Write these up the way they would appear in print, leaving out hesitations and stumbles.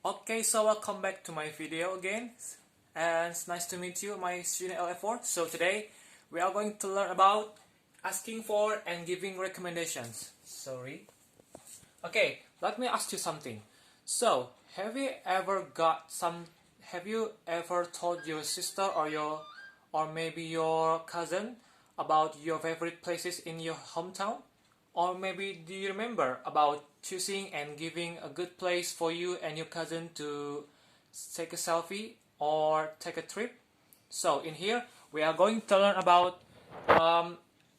Okay, so welcome back to my video again, and it's nice to meet you, my student LF4. So today we are going to learn about asking for and giving recommendations. Sorry. Okay, let me ask you something. So, have you ever told your sister or maybe your cousin about your favorite places in your hometown? Or maybe do you remember about choosing and giving a good place for you and your cousin to take a selfie or take a trip? So in here we are going to learn about um,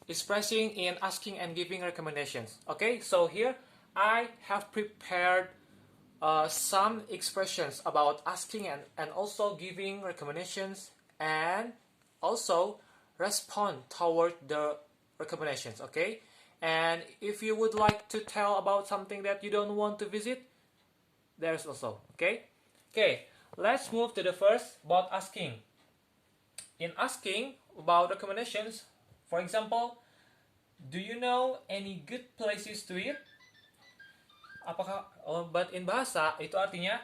expressing and asking and giving recommendations. Okay, so here I have prepared some expressions about asking and also giving recommendations and also respond toward the recommendations. Okay, and if you would like to tell about something that you don't want to visit, there's also. Okay, let's move to the first about asking. In asking about recommendations, for example, do you know any good places to eat? But in bahasa itu artinya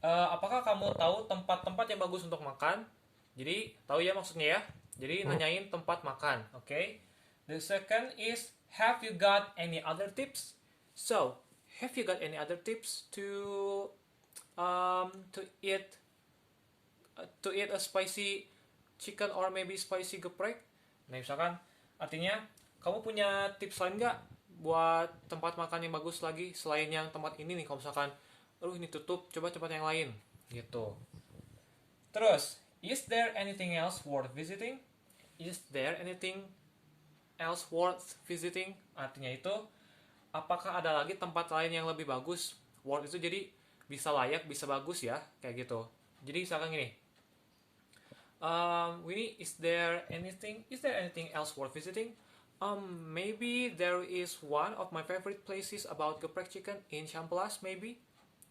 apakah kamu tahu tempat-tempat yang bagus untuk makan? Jadi tahu ya maksudnya ya. Jadi nanyain tempat makan. Okay. The second is, have you got any other tips? So, have you got any other tips to eat a spicy chicken or maybe spicy geprek? Nah, misalkan artinya kamu punya tips lain nggak buat tempat makan yang bagus lagi selain yang tempat ini nih? Kalau misalkan, aduh ini tutup, coba tempat yang lain gitu. Terus, is there anything else worth visiting? Is there anything else worth visiting? Artinya itu, apakah ada lagi tempat lain yang lebih bagus? Worth itu jadi bisa layak, bisa bagus ya, kayak gitu. Jadi misalkan gini, Winnie, is there anything else worth visiting? Maybe there is one of my favorite places about geprek chicken in Cihampelas, maybe.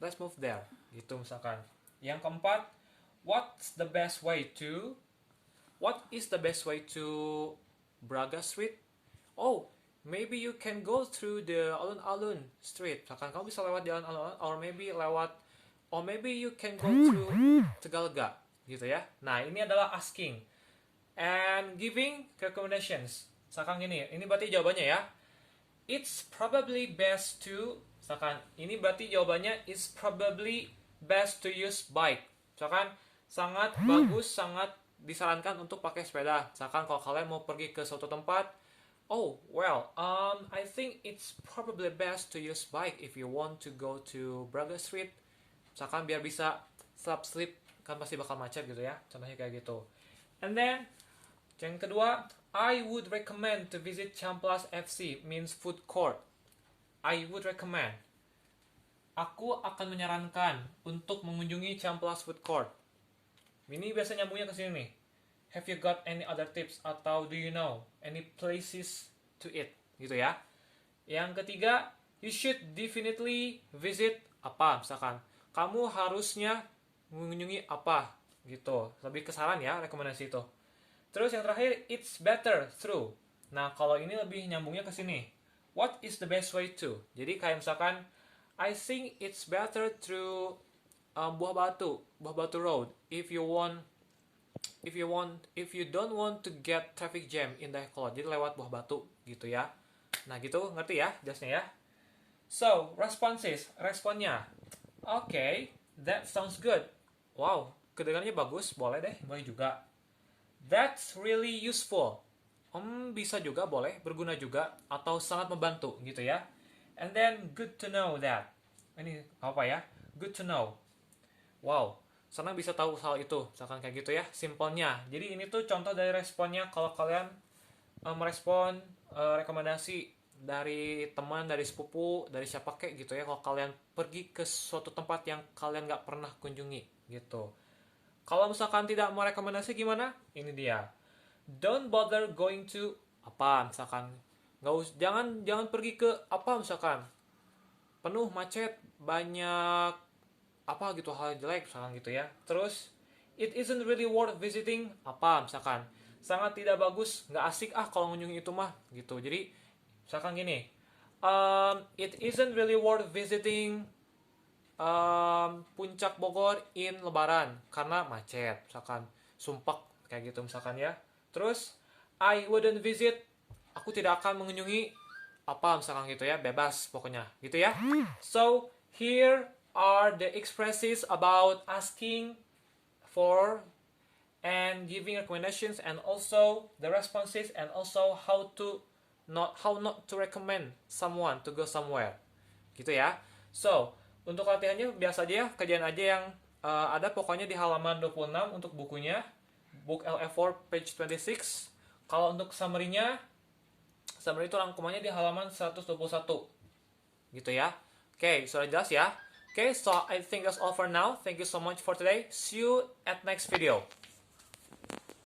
Let's move there. Gitu misalkan. Yang keempat, what is the best way to Braga Street? Oh, maybe you can go through the Alun-Alun Street. Misalkan kamu bisa lewat jalan Alun-Alun, or maybe you can go through Tegalega, gitu ya. Nah, ini adalah asking and giving recommendations. Misalkan gini, ini berarti jawabannya ya. It's probably best to, misalkan ini berarti jawabannya it's probably best to use bike. Misalkan sangat bagus, sangat disarankan untuk pakai sepeda. Misalkan kalau kalian mau pergi ke suatu tempat, I think it's probably best to use bike if you want to go to Braga Street. Misalkan biar bisa sleep, kan pasti bakal macet gitu ya. Contohnya kayak gitu. And then, yang kedua, I would recommend to visit Cihampelas FC, means food court. I would recommend. Aku akan menyarankan untuk mengunjungi Cihampelas food court. Ini biasa nyambungnya ke sini nih. Have you got any other tips? Atau do you know any places to eat? Gitu ya. Yang ketiga, you should definitely visit apa? Misalkan, kamu harusnya mengunjungi apa? Gitu. Lebih ke saran ya, rekomendasi itu. Terus yang terakhir, it's better through. Nah, kalau ini lebih nyambungnya ke sini. What is the best way to? Jadi kayak misalkan, I think it's better through Buah Batu Road. If you don't want to get traffic jam in Dayakolot. Jadi lewat Buah Batu gitu ya. Nah, gitu, ngerti ya jelasnya ya? So, responnya. Okay, that sounds good. Wow, kedengarannya bagus, boleh juga. That's really useful. Bisa juga, boleh, berguna juga, atau sangat membantu gitu ya. And then, good to know that. Ini apa ya? Good to know. Wow, senang bisa tahu hal itu. Misalkan kayak gitu ya, simpelnya. Jadi ini tuh contoh dari responnya kalau kalian merespon rekomendasi dari teman, dari sepupu, dari siapa kek gitu ya. Kalau kalian pergi ke suatu tempat yang kalian nggak pernah kunjungi gitu. Kalau misalkan tidak mau rekomendasi gimana? Ini dia. Don't bother going to apa misalkan. Jangan pergi ke apa misalkan. Penuh macet, banyak apa gitu hal jelek misalkan gitu ya. Terus it isn't really worth visiting apa misalkan. Sangat tidak bagus, nggak asik kalau mengunjungi itu mah gitu. Jadi misalkan gini. It isn't really worth visiting Puncak Bogor in Lebaran karena macet, misalkan sumpek kayak gitu misalkan ya. Terus I wouldn't visit, aku tidak akan mengunjungi apa misalkan gitu ya, bebas pokoknya gitu ya. So here are the expressions about asking for and giving recommendations, and also the responses, and also how not to recommend someone to go somewhere gitu ya. So untuk latihannya biasa aja ya, kerjaan aja yang ada pokoknya di halaman 26 untuk bukunya, book LF4 page 26. Kalau untuk summary-nya, summary itu rangkumannya di halaman 121 gitu ya. Oke, sudah jelas ya. Oke, so I think that's all for now. Thank you so much for today. See you at next video.